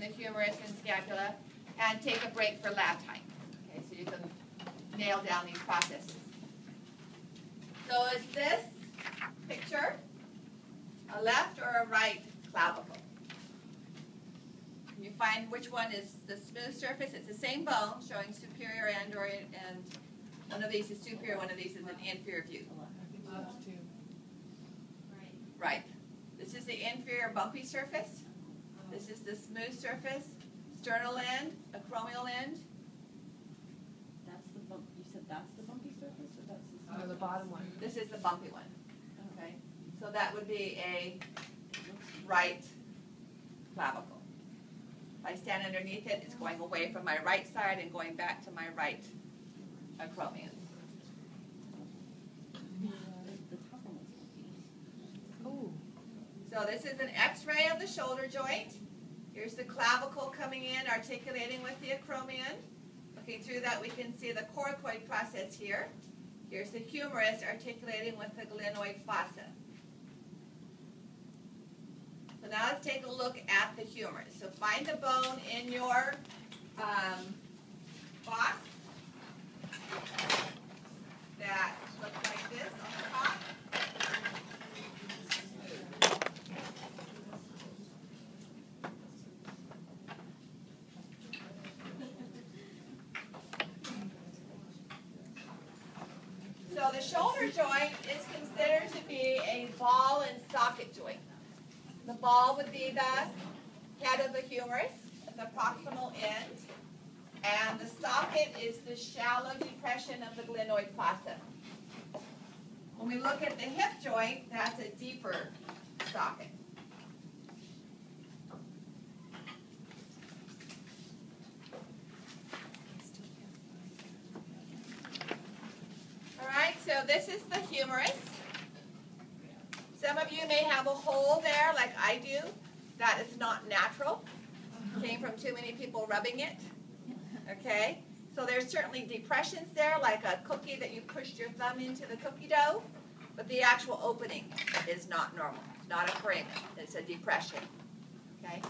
the humerus and scapula, and take a break for lab time. Okay, so you can nail down these processes. So is this picture a left or a right clavicle? Can you find which one is the smooth surface? It's the same bone showing superior and one of these is superior, one of these is an inferior view. Right. This is the inferior bumpy surface. This is the smooth surface, sternal end, acromial end. That's the bump. You said that's the bumpy surface, or that's the No, the bottom one. This is the bumpy one. Okay. So that would be a right clavicle. If I stand underneath it, it's going away from my right side and going back to my right acromion. So this is an X-ray of the shoulder joint. Here's the clavicle coming in, articulating with the acromion. Looking through that, we can see the coracoid process here. Here's the humerus articulating with the glenoid fossa. So now let's take a look at the humerus. So find the bone in your box that looks like this on the top. So the shoulder joint is considered to be a ball and socket joint. The ball would be the head of the humerus at the proximal end, and the socket is the shallow depression of the glenoid fossa. When we look at the hip joint, that's a deeper socket. All right, so this is the humerus. Some of you may have a hole there like I do. That is not natural. Came from too many people rubbing it. Okay? So there's certainly depressions there, like a cookie that you pushed your thumb into the cookie dough, but the actual opening is not normal. It's not a foramen. It's a depression. Okay?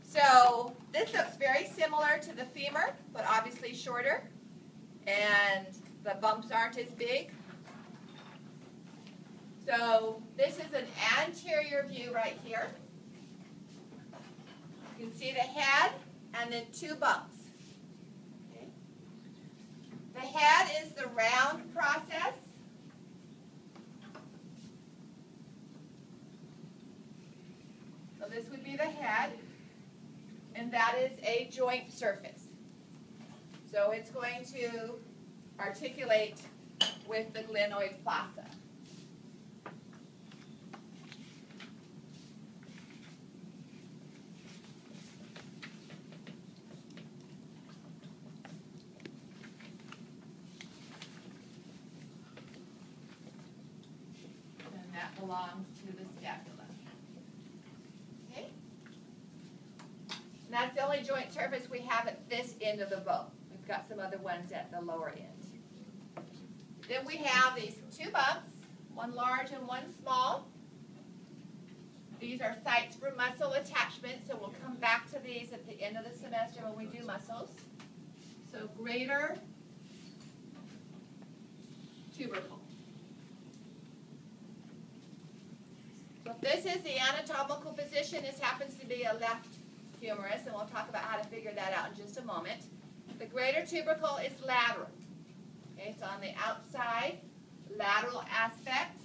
So this looks very similar to the femur, but obviously shorter, and the bumps aren't as big. So this is an anterior view right here. You can see the head and then two bumps. Okay. The head is the round process. So this would be the head, and that is a joint surface. So it's going to articulate with the glenoid fossa. Belongs to the scapula. Okay? And that's the only joint surface we have at this end of the bone. We've got some other ones at the lower end. Then we have these two bumps, one large and one small. These are sites for muscle attachment, so we'll come back to these at the end of the semester when we do muscles. So greater tubercle. So if this is the anatomical position, this happens to be a left humerus, and we'll talk about how to figure that out in just a moment. The greater tubercle is lateral. Okay, it's on the outside, lateral aspect.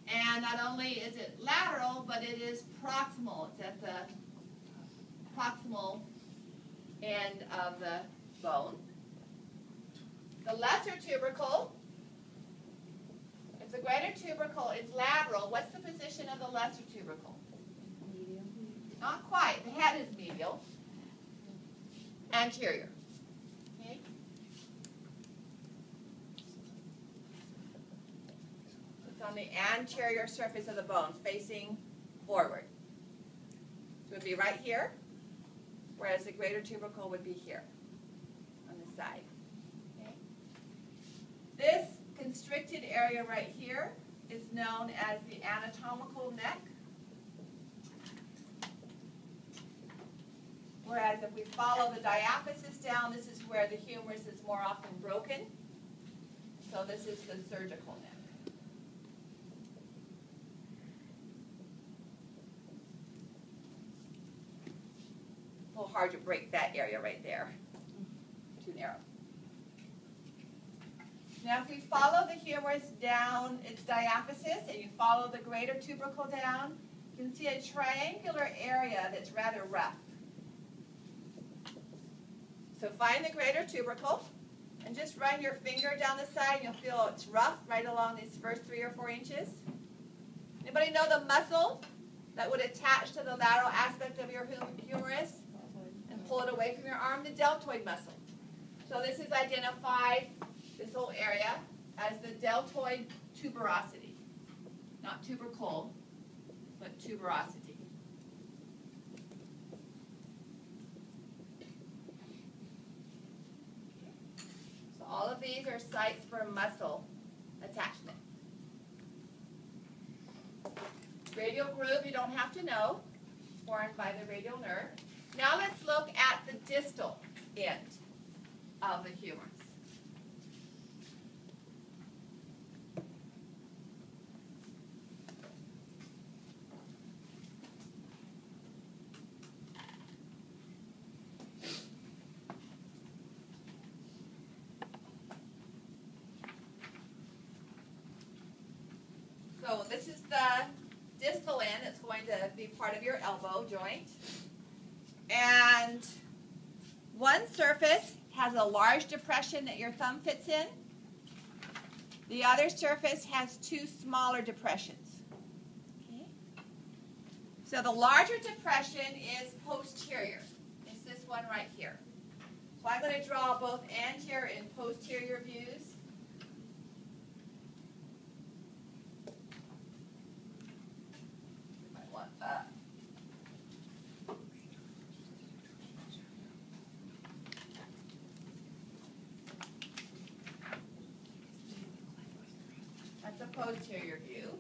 And not only is it lateral, but it is proximal. It's at the proximal end of the bone. The lesser tubercle, if the greater tubercle is lateral, what's the position of the lesser tubercle? medial. Not quite. The head is medial. Anterior. Okay. It's on the anterior surface of the bone, facing forward. So it would be right here, whereas the greater tubercle would be here, on the side. Okay. This constricted area right here is known as the anatomical neck. Whereas if we follow the diaphysis down, this is where the humerus is more often broken. So this is the surgical neck. A little hard to break that area right there. Too narrow. Now if we follow the humerus down its diaphysis and you follow the greater tubercle down, you can see a triangular area that's rather rough. So find the greater tubercle and just run your finger down the side and you'll feel it's rough right along these first 3 or 4 inches. Anybody know the muscle that would attach to the lateral aspect of your humerus and pull it away from your arm? The deltoid muscle. So this is identified, this whole area, as the deltoid tuberosity. Not tubercle, but tuberosity. So all of these are sites for muscle attachment. Radial groove, you don't have to know. It's formed by the radial nerve. Now let's look at the distal end of the humerus. So this is the distal end. It's going to be part of your elbow joint. And one surface has a large depression that your thumb fits in. The other surface has 2 smaller depressions. Okay. So the larger depression is posterior. It's this one right here. So I'm going to draw both anterior and posterior views. That's a posterior view.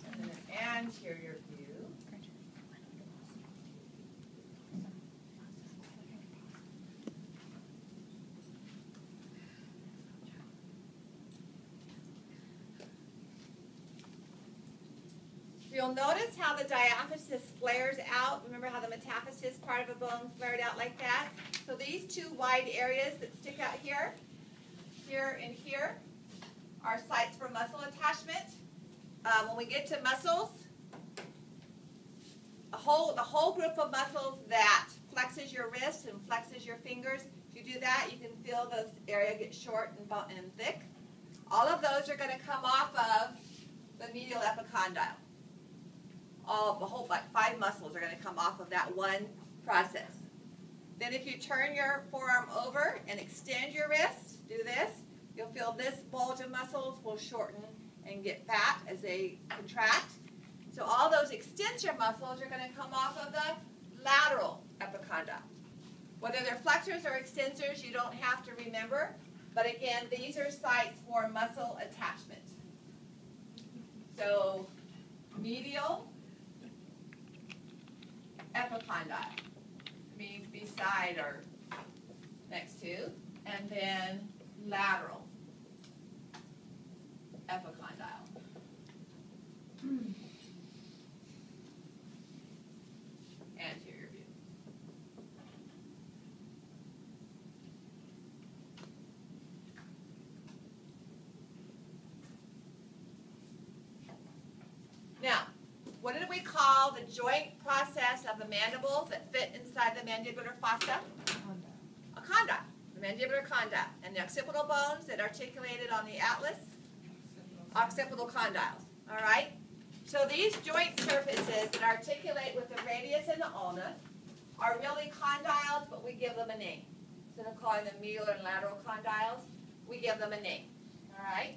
And then an anterior view. You'll notice how the diaphysis flares out. Remember how the metaphysis part of a bone flared out like that? So these 2 wide areas that stick out here, here and here, are sites for muscle attachment. When we get to muscles, the whole group of muscles that flexes your wrist and flexes your fingers, if you do that, you can feel this area get short and thick. All of those are going to come off of the medial epicondyle. The whole, like 5 muscles are going to come off of that one process. Then if you turn your forearm over and extend your wrist, do this, you'll feel this bulge of muscles will shorten and get fat as they contract. So all those extensor muscles are going to come off of the lateral epicondyle. Whether they're flexors or extensors, you don't have to remember. But again, these are sites for muscle attachment. So medial epicondyle means beside or next to, and then lateral epicondyle. Anterior view. Now, what did we call the joint process of the mandible that fit inside the mandibular fossa? A condyle. The mandibular condyle. And the occipital bones that articulated on the atlas? Occipital condyles. All right? So these joint surfaces that articulate with the radius and the ulna are really condyles, but we give them a name. Instead of calling them medial and lateral condyles, we give them a name. All right?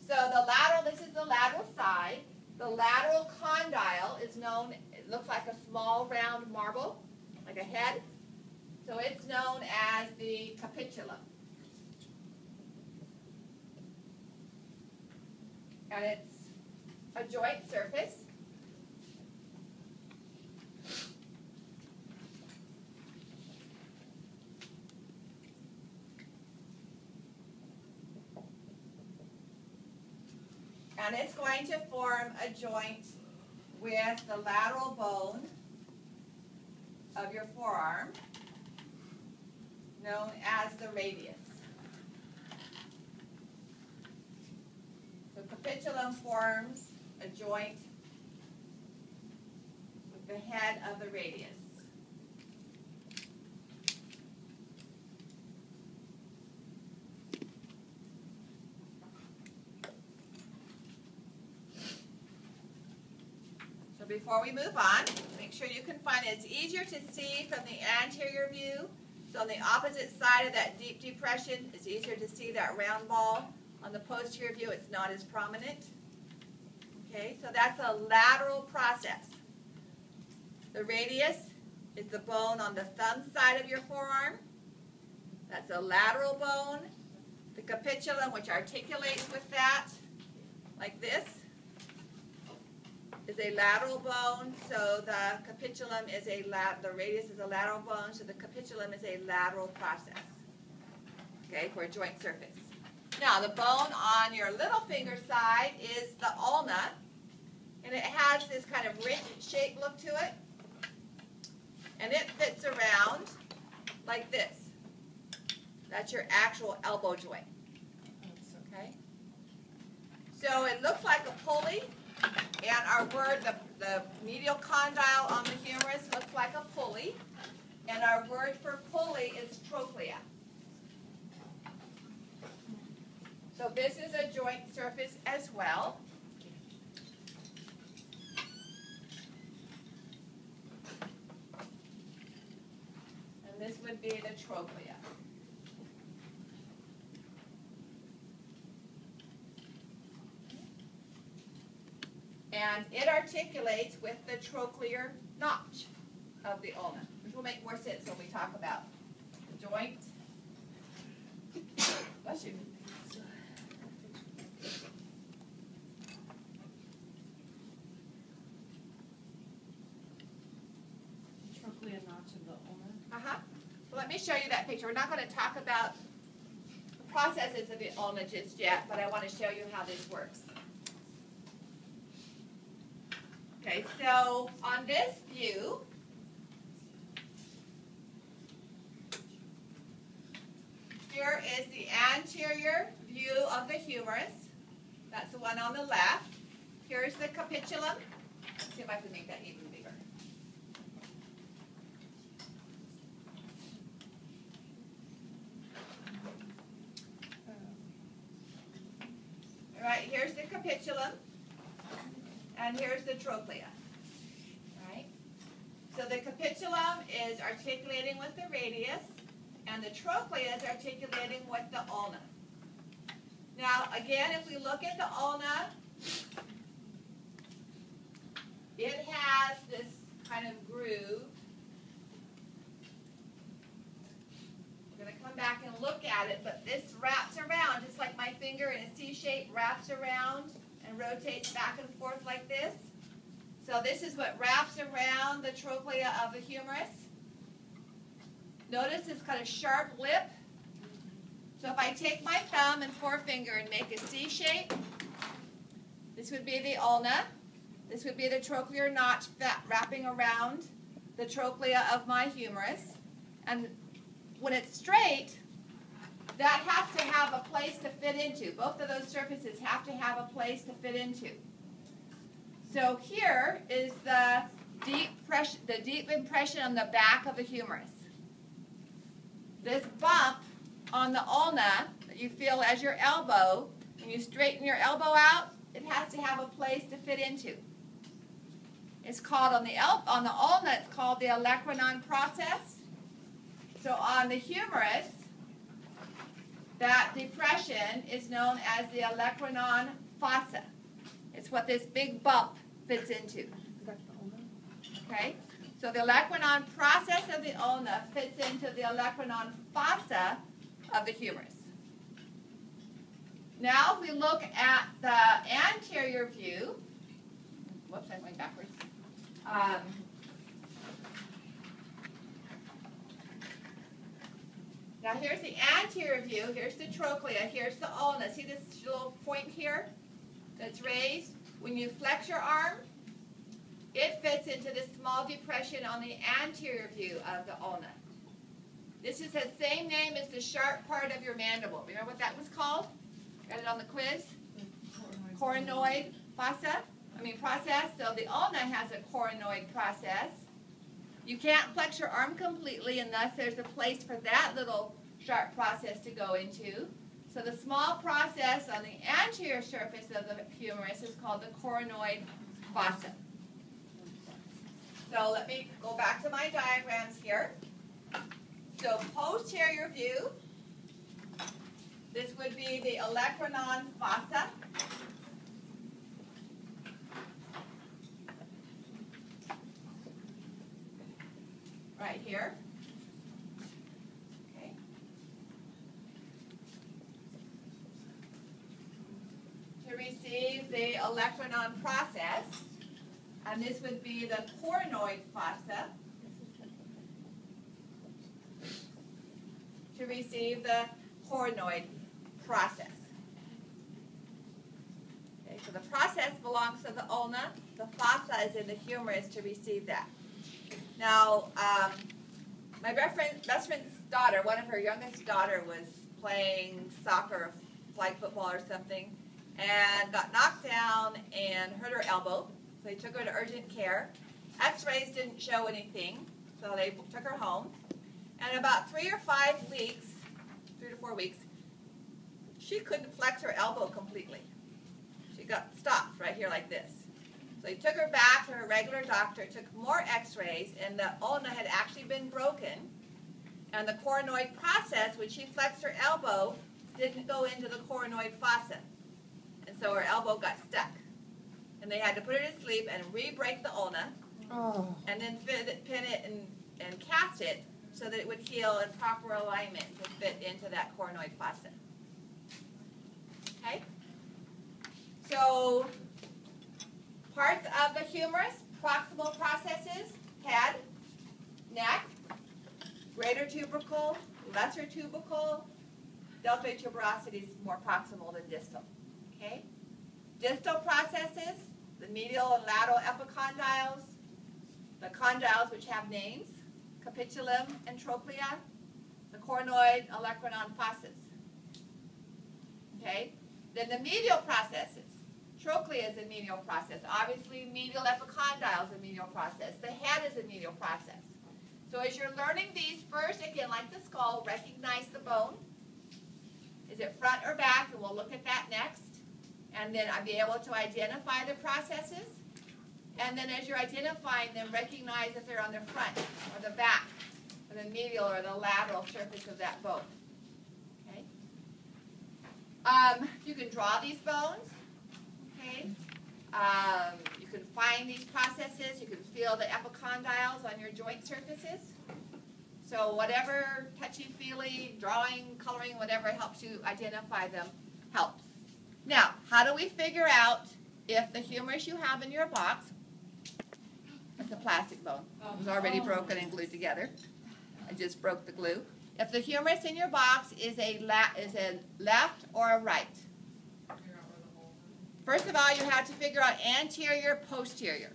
So the lateral, this is the lateral side. The lateral condyle is known, it looks like a small round marble, like a head. So it's known as the capitula. And it's a joint surface. And it's going to form a joint with the lateral bone of your forearm, known as the radius. The capitulum forms a joint with the head of the radius. So before we move on, make sure you can find it. It's easier to see from the anterior view. So on the opposite side of that deep depression, it's easier to see that round ball. On the posterior view, it's not as prominent. Okay, so that's a lateral process. The radius is the bone on the thumb side of your forearm. That's a lateral bone. The capitulum, which articulates with that, like this, is a lateral bone. So the capitulum is the radius is a lateral bone, so the capitulum is a lateral process, okay, for a joint surface. Now, the bone on your little finger side is the ulna, and it has this kind of ridge-shaped look to it, and it fits around like this. That's your actual elbow joint, okay? So it looks like a pulley, and our word, the medial condyle on the humerus looks like a pulley, and our word for pulley is trochlea. So this is a joint surface as well. And this would be the trochlea. And it articulates with the trochlear notch of the ulna, which will make more sense when we talk about the joint. Bless you. Trochlear notch of the ulna. Uh-huh. So let me show you that picture. We're not going to talk about the processes of the ulna just yet, but I want to show you how this works. Okay, so on this view, here is the anterior view of the humerus. That's the one on the left. Here's the capitulum. Let's see if I can make that even bigger. All right, here's the capitulum. And here's the trochlea, right? So the capitulum is articulating with the radius, and the trochlea is articulating with the ulna. Now, again, if we look at the ulna, it has this kind of groove. We're going to come back and look at it, but this wraps around, just like my finger in a C shape wraps around and rotates back and forth like this. So this is what wraps around the trochlea of the humerus. Notice this kind of sharp lip. So if I take my thumb and forefinger and make a C shape, this would be the ulna. This would be the trochlear notch wrapping around the trochlea of my humerus. And when it's straight, that has to have a place to fit into. Both of those surfaces have to have a place to fit into. So here is the deep impression on the back of the humerus. This bump on the ulna that you feel as your elbow, when you straighten your elbow out, it has to have a place to fit into. It's called on the ulna, it's called the olecranon process. So on the humerus, that depression is known as the olecranon fossa. It's what this big bump fits into. That's the ulna? Okay? So the olecranon process of the ulna fits into the olecranon fossa of the humerus. Now if we look at the anterior view, whoops, I'm going backwards. Now here's the anterior view, here's the trochlea, here's the ulna. See this little point here? that's raised. When you flex your arm, it fits into this small depression on the anterior view of the ulna. This is the same name as the sharp part of your mandible. Remember what that was called? Got it on the quiz? Coronoid process. So the ulna has a coronoid process. You can't flex your arm completely unless there's a place for that little sharp process to go into. So the small process on the anterior surface of the humerus is called the coronoid fossa. So let me go back to my diagrams here. So posterior view, this would be the olecranon fossa. Right here. Okay. To receive the olecranon process, and this would be the coronoid fossa. To receive the coronoid process. Okay, so the process belongs to the ulna. The fossa is in the humerus to receive that. Now, my best friend's daughter, one of her youngest daughter, was playing soccer or flag football or something, and got knocked down and hurt her elbow. So they took her to urgent care. X-rays didn't show anything, so they took her home. And about 3 or 5 weeks, 3 to 4 weeks, she couldn't flex her elbow completely. She got stopped right here like this. So they took her back to her regular doctor, took more x-rays, and the ulna had actually been broken. And the coronoid process, when she flexed her elbow, didn't go into the coronoid fossa. And so her elbow got stuck. And they had to put her to sleep and re-break the ulna, and then pin it and cast it, so that it would heal in proper alignment to fit into that coronoid fossa. Okay? So, parts of the humerus, proximal processes, head, neck, greater tubercle, lesser tubercle, deltoid tuberosity is more proximal than distal. Okay? Distal processes, the medial and lateral epicondyles, the condyles which have names, capitulum and trochlea, the coronoid olecranon fossas. Okay? Then the medial processes. Trochlea is a medial process. Obviously, medial epicondyle is a medial process. The head is a medial process. So as you're learning these first, again, like the skull, recognize the bone. Is it front or back? And we'll look at that next. And then I'll be able to identify the processes. And then as you're identifying them, recognize if they're on the front or the back or the medial or the lateral surface of that bone. Okay? You can draw these bones. Okay? You can find these processes. You can feel the epicondyles on your joint surfaces. So whatever touchy-feely, drawing, coloring, whatever helps you identify them helps. Now, how do we figure out if the humerus you have in your box, it's a plastic bone, it was already broken and glued together. I just broke the glue. If the humerus in your box is a left or a right. First of all, you have to figure out anterior, posterior.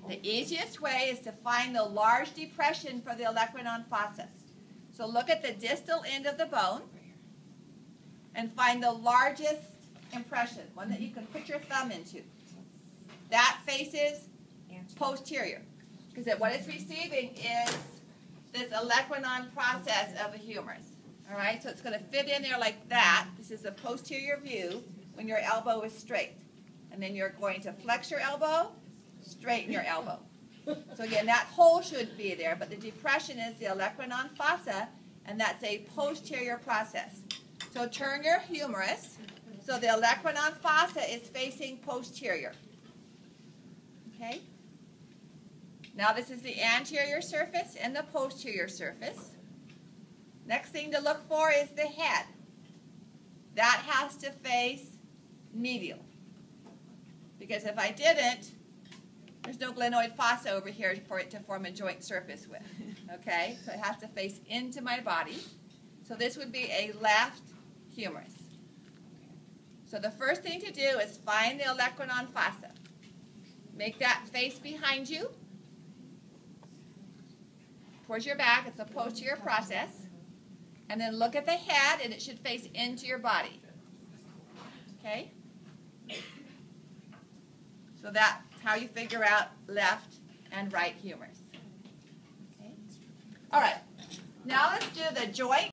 The easiest way is to find the large depression for the olecranon fossa. So look at the distal end of the bone and find the largest impression, one that you can put your thumb into. That faces posterior, because what it's receiving is this olecranon process of the humerus. All right, so it's going to fit in there like that. This is the posterior view when your elbow is straight. And then you're going to flex your elbow, straighten your elbow. So again, that hole should be there, but the depression is the olecranon fossa, and that's a posterior process. So turn your humerus, so the olecranon fossa is facing posterior. Okay? Now this is the anterior surface and the posterior surface. Next thing to look for is the head. That has to face medial. Because if I didn't, there's no glenoid fossa over here for it to form a joint surface with. Okay? So it has to face into my body. So this would be a left humerus. So the first thing to do is find the olecranon fossa. Make that face behind you, towards your back. It's a posterior process. And then look at the head, and it should face into your body. Okay? So that's how you figure out left and right humerus. Okay? All right. Now let's do the joint.